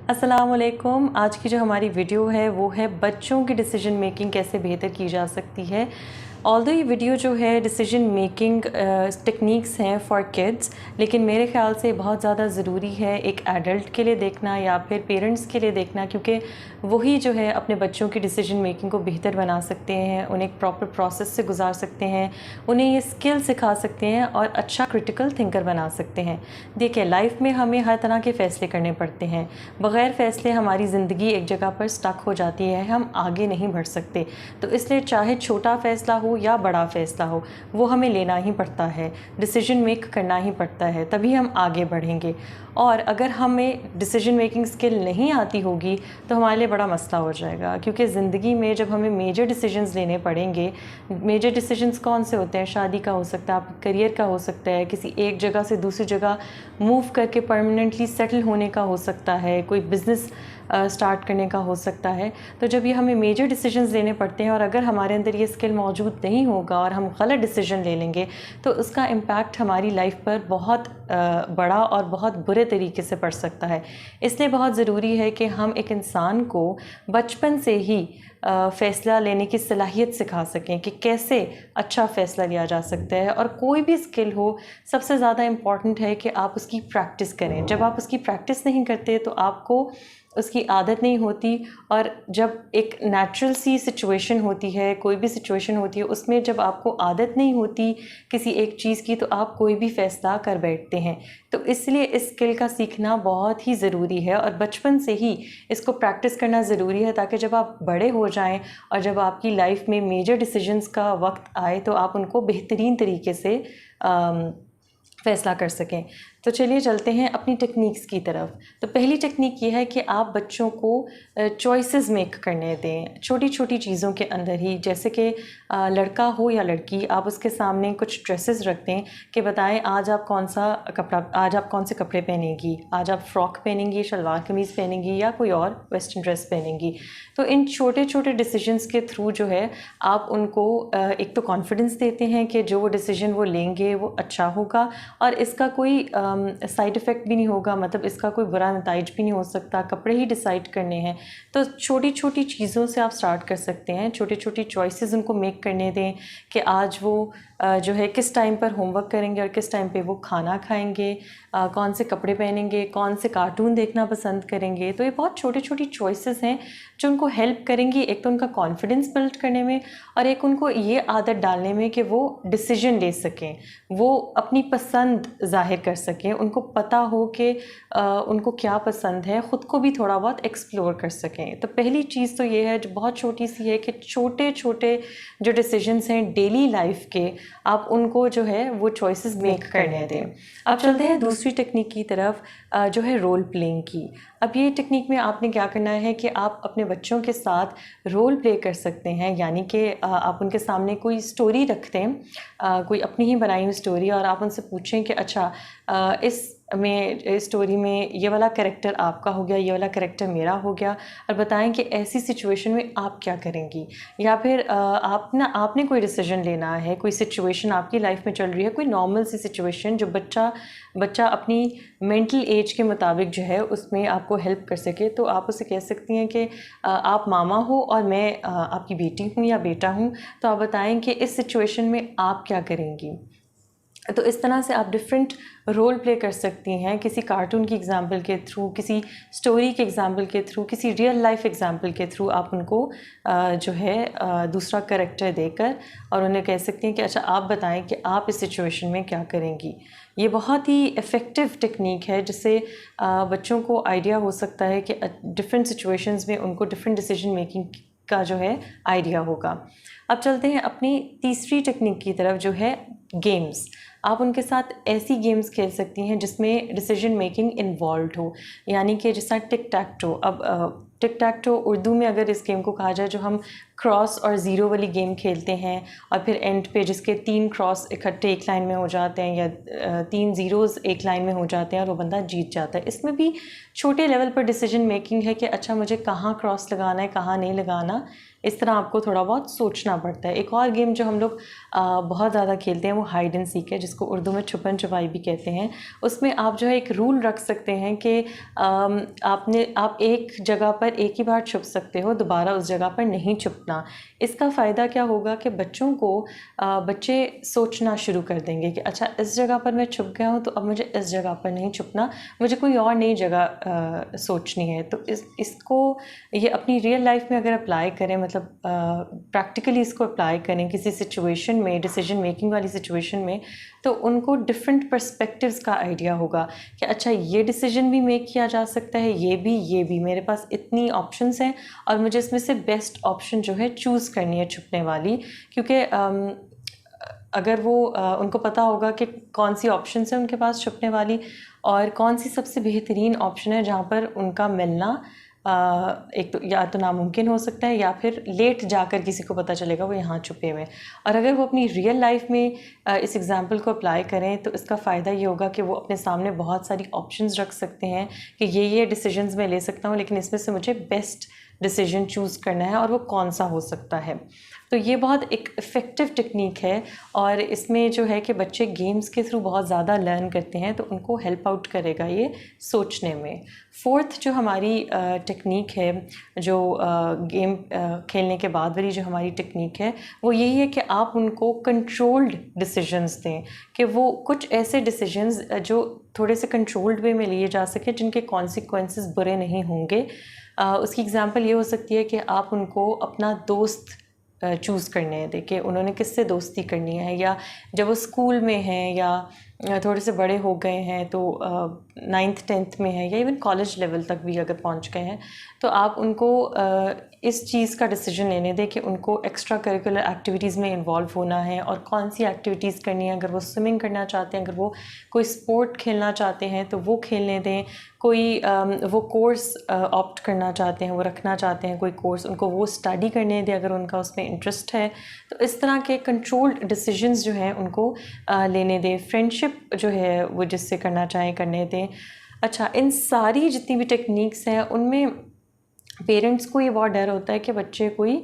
السلام علیکم. آج کی جو ہماری ویڈیو ہے وہ ہے بچوں کی ڈیسیجن میکنگ کیسے بہتر کی جا سکتی ہے. آلدو یہ ویڈیو جو ہے ڈیسیجن میکنگ ٹیکنیکس ہیں فار کڈس، لیکن میرے خیال سے بہت زیادہ ضروری ہے ایک ایڈلٹ کے لیے دیکھنا یا پھر پیرنٹس کے لیے دیکھنا، کیونکہ وہی جو ہے اپنے بچوں کی ڈیسیجن میکنگ کو بہتر بنا سکتے ہیں، انہیں ایک پراپر پروسیس سے گزار سکتے ہیں، انہیں یہ اسکل سکھا سکتے ہیں اور اچھا کرٹیکل تھنکر بنا سکتے ہیں. دیکھیں، لائف میں ہمیں ہر طرح کے فیصلے کرنے پڑتے ہیں. بغیر فیصلے ہماری زندگی ایک جگہ پر سٹک ہو جاتی ہے، ہم آگے نہیں بڑھ سکتے. تو اس لیے چاہے چھوٹا فیصلہ ہو یا بڑا فیصلہ ہو، وہ ہمیں لینا ہی پڑتا ہے، ڈیسیجن میک کرنا ہی پڑتا ہے، تبھی ہم آگے بڑھیں گے. اور اگر ہمیں ڈیسیجن میکنگ اسکل نہیں آتی ہوگی تو ہمارے لیے بڑا مسئلہ ہو جائے گا، کیونکہ زندگی میں جب ہمیں میجر ڈیسیجنز لینے پڑیں گے، میجر ڈیسیجنز کون سے ہوتے ہیں؟ شادی کا ہو سکتا ہے، آپ کے کریئر کا ہو سکتا ہے، کسی ایک جگہ سے دوسری جگہ موو کر کے پرماننٹلی سیٹل ہونے کا ہو سکتا ہے، کوئی بزنس سٹارٹ کرنے کا ہو سکتا ہے. تو جب یہ ہمیں میجر ڈیسیجنز لینے پڑتے ہیں اور اگر ہمارے اندر یہ اسکل موجود نہیں ہوگا اور ہم غلط ڈیسیجن لے لیں گے تو اس کا امپیکٹ ہماری لائف پر بہت بڑا اور بہت برے طریقے سے پڑ سکتا ہے. اس لیے بہت ضروری ہے کہ ہم ایک انسان کو بچپن سے ہی فیصلہ لینے کی صلاحیت سکھا سکیں کہ کیسے اچھا فیصلہ لیا جا سکتا ہے. اور کوئی بھی اسکل ہو، سب سے زیادہ امپورٹنٹ ہے کہ آپ اس کی پریکٹس کریں. جب آپ اس کی پریکٹس نہیں کرتے تو آپ کو اس کی عادت نہیں ہوتی، اور جب ایک نیچرل سی سچویشن ہوتی ہے، کوئی بھی سچویشن ہوتی ہے، اس میں جب آپ کو عادت نہیں ہوتی کسی ایک چیز کی تو آپ کوئی بھی فیصلہ کر بیٹھتے ہیں. تو اس لیے اس اسکل کا سیکھنا بہت ہی ضروری ہے اور بچپن سے ہی اس کو پریکٹس کرنا ضروری ہے، تاکہ جب آپ بڑے ہو جائیں اور جب آپ کی لائف میں میجر ڈیسیجنز کا وقت آئے تو آپ ان کو بہترین طریقے سے فیصلہ کر سکیں. تو چلیے چلتے ہیں اپنی ٹیکنیکس کی طرف. تو پہلی ٹیکنیک یہ ہے کہ آپ بچوں کو چوائسیز میک کرنے دیں چھوٹی چھوٹی چیزوں کے اندر ہی. جیسے کہ لڑکا ہو یا لڑکی، آپ اس کے سامنے کچھ ڈریسز رکھ دیں کہ بتائیں آج آپ کون سے کپڑے پہنیں گی، آج آپ فراک پہنیں گی، شلوار قمیض پہنیں گی یا کوئی اور ویسٹرن ڈریس پہنیں گی. تو ان چھوٹے چھوٹے ڈیسیجنز کے تھرو جو ہے آپ ان کو ایک تو کانفیڈنس دیتے ہیں کہ جو وہ ڈیسیجن وہ لیں گے وہ اچھا ہوگا اور اس کا کوئی سائڈ افیکٹ بھی نہیں ہوگا، مطلب اس کا کوئی برا نتائج بھی نہیں ہو سکتا. کپڑے ہی ڈیسائیڈ کرنے ہیں تو چھوٹی چھوٹی چیزوں سے آپ سٹارٹ کر سکتے ہیں. چھوٹی چھوٹی چوائسیز ان کو میک کرنے دیں کہ آج وہ جو ہے کس ٹائم پر ہوم ورک کریں گے اور کس ٹائم پہ وہ کھانا کھائیں گے، کون سے کپڑے پہنیں گے، کون سے کارٹون دیکھنا پسند کریں گے. تو یہ بہت چھوٹی چھوٹی چوائسیز ہیں جو ان کو ہیلپ کریں گی، ایک تو ان کا کانفیڈنس بلڈ کرنے میں اور ایک ان کو یہ عادت ڈالنے میں کہ وہ ڈیسیجن لے سکیں، وہ اپنی پسند ظاہر کر سکیں، ان کو پتہ ہو کہ ان کو کیا پسند ہے، خود کو بھی تھوڑا بہت ایکسپلور کر سکیں. تو پہلی چیز تو یہ ہے جو بہت چھوٹی سی ہے کہ چھوٹے چھوٹے جو ڈیسیجنز ہیں ڈیلی لائف کے، آپ ان کو جو ہے وہ چوائسیز میک کرنے دیں. اب چلتے ہیں دوسری ٹیکنیک کی طرف، جو ہے رول پلینگ کی. اب یہ ٹیکنیک میں آپ نے کیا کرنا ہے کہ آپ اپنے بچوں کے ساتھ رول پلے کر سکتے ہیں. یعنی کہ آپ ان کے سامنے کوئی اسٹوری رکھ دیں، کوئی اپنی ہی بنائی ہوئی اسٹوری، اور آپ ان سے پوچھیں کہ اچھا اس اسٹوری میں یہ والا کریکٹر آپ کا ہو گیا، یہ والا کریکٹر میرا ہو گیا، اور بتائیں کہ ایسی سچویشن میں آپ کیا کریں گی. یا پھر آپ نے کوئی ڈیسیجن لینا ہے، کوئی سچویشن آپ کی لائف میں چل رہی ہے، کوئی نارمل سی سچویشن جو بچہ اپنی مینٹل ایج کے مطابق جو ہے اس میں آپ کو ہیلپ کر سکے. تو آپ اسے کہہ سکتی ہیں کہ آپ ماما ہو اور میں آپ کی بیٹی ہوں یا بیٹا ہوں، تو آپ بتائیں کہ اس سچویشن میں آپ کیا کریں گی. تو اس طرح سے آپ ڈفرینٹ رول پلے کر سکتی ہیں، کسی کارٹون کی ایگزامپل کے تھرو، کسی اسٹوری کے ایگزامپل کے تھرو، کسی ریئل لائف ایگزامپل کے تھرو آپ ان کو جو ہے دوسرا کریکٹر دے کر اور انہیں کہہ سکتی ہیں کہ اچھا آپ بتائیں کہ آپ اس سچویشن میں کیا کریں گی. یہ بہت ہی افیکٹو ٹیکنیک ہے جس سے بچوں کو آئیڈیا ہو سکتا ہے کہ ڈفرینٹ سچویشنز میں ان کو ڈفرینٹ ڈیسیجن میکنگ کا جو ہے آئیڈیا ہوگا. اب چلتے ہیں اپنی تیسری ٹیکنیک کی طرف جو ہے گیمز. آپ ان کے ساتھ ایسی گیمز کھیل سکتی ہیں جس میں ڈیسیجن میکنگ انوالوڈ ہو. یعنی کہ جس طرح ٹک ٹیک ٹو. اب ٹک ٹیک ٹو اردو میں اگر اس گیم کو کہا جائے جو ہم کراس اور زیرو والی گیم کھیلتے ہیں اور پھر اینڈ پہ جس کے 3 کراس اکٹھے ایک لائن میں ہو جاتے ہیں یا 3 زیروز ایک لائن میں ہو جاتے ہیں اور وہ بندہ جیت جاتا ہے. اس میں بھی چھوٹے لیول پر ڈیسیجن میکنگ ہے کہ اچھا مجھے کہاں کراس لگانا ہے کہاں نہیں لگانا. اس طرح آپ کو تھوڑا بہت سوچنا پڑتا ہے. ایک اور گیم جو ہم لوگ بہت زیادہ کھیلتے ہیں وہ ہائیڈ اینڈ سیک ہے, جس کو اردو میں چھپن چھپائی بھی kehte ہیں. اس میں آپ جو ہے ایک رول رکھ سکتے ہیں کہ آپ ایک جگہ پر ایک ہی بار چھپ سکتے ہو, دوبارہ اس جگہ پر نہیں چھپنا. اس کا فائدہ کیا ہوگا کہ بچے سوچنا شروع کر دیں گے کہ اچھا اس جگہ پر میں چھپ گیا ہوں تو اب مجھے اس جگہ پر نہیں چھپنا, مجھے کوئی اور نئی جگہ سوچنی ہے. تو اس کو یہ اپنی ریئل لائف میں اگر اپلائی کریں, مطلب پریکٹیکلی اس کو اپلائی کریں کسی سچویشن میں, ڈیسیجن میکنگ والی سچویشن میں, تو ان کو ڈفرینٹ پرسپیکٹیوز کا آئیڈیا ہوگا کہ اچھا یہ ڈیسیجن بھی میک کیا جا سکتا ہے, یہ بھی میرے پاس اتنی آپشنس ہیں اور مجھے اس میں سے بیسٹ آپشن جو ہے چوز کرنی ہے چھپنے والی. کیونکہ اگر وہ ان کو پتہ ہوگا کہ کون سی آپشنس ہیں ان کے پاس چھپنے والی اور کون سی سب سے بہترین آپشن ہے جہاں پر ان کا ملنا ایک تو یا تو ناممکن ہو سکتا ہے یا پھر لیٹ جا کر کسی کو پتہ چلے گا وہ یہاں چھپے ہوئے. اور اگر وہ اپنی ریئل لائف میں اس ایگزامپل کو اپلائی کریں تو اس کا فائدہ یہ ہوگا کہ وہ اپنے سامنے بہت ساری آپشنز رکھ سکتے ہیں کہ یہ ڈیسیجنز میں لے سکتا ہوں, لیکن اس میں سے مجھے بیسٹ ڈیسیجن چوز کرنا ہے اور وہ کون سا ہو سکتا ہے. تو یہ بہت ایک افیکٹو ٹیکنیک ہے اور اس میں جو ہے کہ بچے گیمز کے تھرو بہت زیادہ لرن کرتے ہیں, تو ان کو ہیلپ آؤٹ کرے گا یہ سوچنے میں. 4th جو ہماری ٹیکنیک ہے, جو گیم کھیلنے کے بعد والی جو ہماری ٹیکنیک ہے, وہ یہی ہے کہ آپ ان کو کنٹرولڈ ڈیسیجنز دیں, کہ وہ کچھ ایسے ڈیسیجنز جو تھوڑے سے کنٹرولڈ وے میں لیے جا سکے جن کے کانسیکوینسز برے نہیں ہوں گے. اس کی ایگزامپل یہ ہو سکتی ہے کہ آپ ان کو اپنا دوست چوز کرنے ہیں, دیکھیں انہوں نے کس سے دوستی کرنی ہے, یا جب وہ اسکول میں ہیں یا تھوڑے سے بڑے ہو گئے ہیں تو 9th 10th میں ہیں یا ایون کالج لیول تک بھی اگر پہنچ گئے ہیں, تو آپ ان کو اس چیز کا ڈیسیجن لینے دیں کہ ان کو ایکسٹرا کریکولر ایکٹیویٹیز میں انوالو ہونا ہے اور کون سی ایکٹیویٹیز کرنی ہے. اگر وہ سوئمنگ کرنا چاہتے ہیں, اگر وہ کوئی اسپورٹ کھیلنا چاہتے ہیں تو وہ کھیلنے دیں. کوئی وہ کورس آپٹ کرنا چاہتے ہیں, وہ رکھنا چاہتے ہیں کوئی کورس, ان کو وہ اسٹڈی کرنے دیں اگر ان کا اس میں انٹرسٹ ہے. تو اس طرح کے کنٹرولڈ ڈیسیجنز جو ہیں ان کو لینے دیں. فرینڈشپ جو ہے وہ جس سے کرنا چاہیں کرنے دیں. اچھا, ان ساری جتنی بھی ٹیکنیکس ہیں ان میں پیرنٹس کو یہ بہت ڈر ہوتا ہے کہ بچے کوئی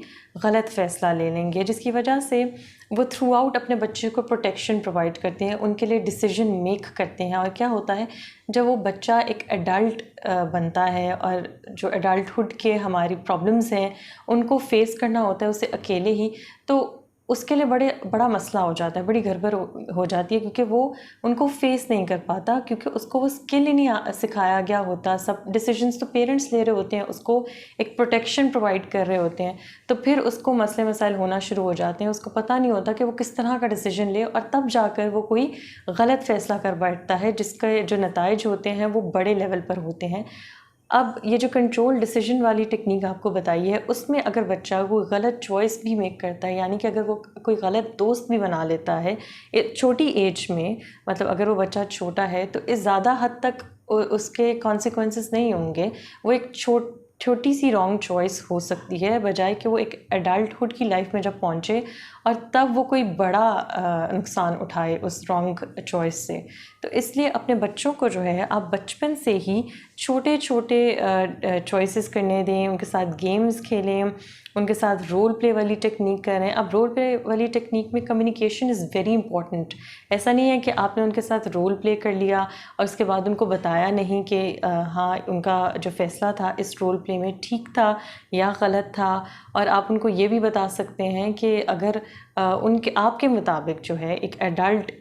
غلط فیصلہ لے لیں گے, جس کی وجہ سے وہ تھرو آؤٹ اپنے بچے کو پروٹیکشن پرووائڈ کرتے ہیں, ان کے لیے ڈیسیجن میک کرتے ہیں. اور کیا ہوتا ہے جب وہ بچہ ایک ایڈلٹ بنتا ہے اور جو ایڈلٹہڈ کے ہماری پرابلمس ہیں ان کو فیس کرنا ہوتا ہے اسے اکیلے ہی, تو اس کے لیے بڑا مسئلہ ہو جاتا ہے, بڑی گڑبڑ ہو جاتی ہے, کیونکہ وہ ان کو فیس نہیں کر پاتا, کیونکہ اس کو وہ اسکل ہی نہیں سکھایا گیا ہوتا. سب ڈیسیجنس تو پیرنٹس لے رہے ہوتے ہیں, اس کو ایک پروٹیکشن پرووائڈ کر رہے ہوتے ہیں, تو پھر اس کو مسئلے مسائل ہونا شروع ہو جاتے ہیں. اس کو پتہ نہیں ہوتا کہ وہ کس طرح کا ڈیسیجن لے, اور تب جا کر وہ کوئی غلط فیصلہ کر بیٹھتا ہے جس کے جو نتائج ہوتے ہیں وہ بڑے لیول پر ہوتے ہیں. اب یہ جو کنٹرول ڈیسیجن والی ٹیکنیک آپ کو بتائی ہے, اس میں اگر بچہ کوئی غلط چوائس بھی میک کرتا ہے, یعنی کہ اگر وہ کوئی غلط دوست بھی بنا لیتا ہے چھوٹی ایج میں, مطلب اگر وہ بچہ چھوٹا ہے تو اس زیادہ حد تک اس کے کانسیکوینسز نہیں ہوں گے. وہ ایک چھوٹی سی رانگ چوائس ہو سکتی ہے, بجائے کہ وہ ایک ایڈلٹہڈ کی لائف میں جب پہنچے اور تب وہ کوئی بڑا نقصان اٹھائے اس رانگ چوائس سے. تو اس لیے اپنے بچوں کو جو ہے آپ بچپن سے ہی چھوٹے چوائسیز کرنے دیں, ان کے ساتھ گیمز کھیلیں, ان کے ساتھ رول پلے والی ٹیکنیک کریں. اب رول پلے والی ٹیکنیک میں کمیونیکیشن از ویری امپورٹنٹ. ایسا نہیں ہے کہ آپ نے ان کے ساتھ رول پلے کر لیا اور اس کے بعد ان کو بتایا نہیں کہ ہاں ان کا جو فیصلہ تھا اس رول پلے میں ٹھیک تھا یا غلط تھا. اور آپ ان کو یہ بھی بتا سکتے ہیں کہ اگر آپ کے مطابق جو ہے ایک ایڈلٹ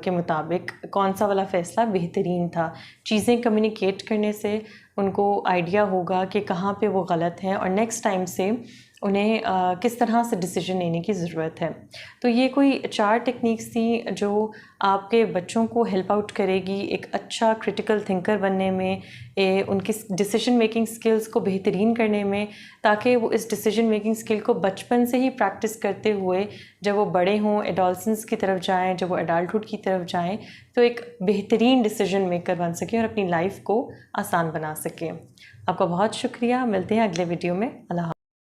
کے مطابق کون سا والا فیصلہ بہترین تھا. چیزیں کمیونیکیٹ کرنے سے ان کو آئیڈیا ہوگا کہ کہاں پہ وہ غلط ہیں اور نیکسٹ ٹائم سے انہیں کس طرح سے ڈیسیجن لینے کی ضرورت ہے. تو یہ کوئی 4 ٹیکنیکس تھیں جو آپ کے بچوں کو ہیلپ آؤٹ کرے گی ایک اچھا کرٹیکل تھنکر بننے میں, ان کی ڈیسیجن میکنگ سکلز کو بہترین کرنے میں, تاکہ وہ اس ڈیسیجن میکنگ سکل کو بچپن سے ہی پریکٹس کرتے ہوئے جب وہ بڑے ہوں, ایڈولسنس کی طرف جائیں, جب وہ ایڈلٹہڈ کی طرف جائیں, تو ایک بہترین ڈیسیجن میکر بن سکیں اور اپنی لائف کو آسان بنا سکیں. آپ کا بہت شکریہ. ملتے ہیں اگلے ویڈیو میں. اللہ حافظ.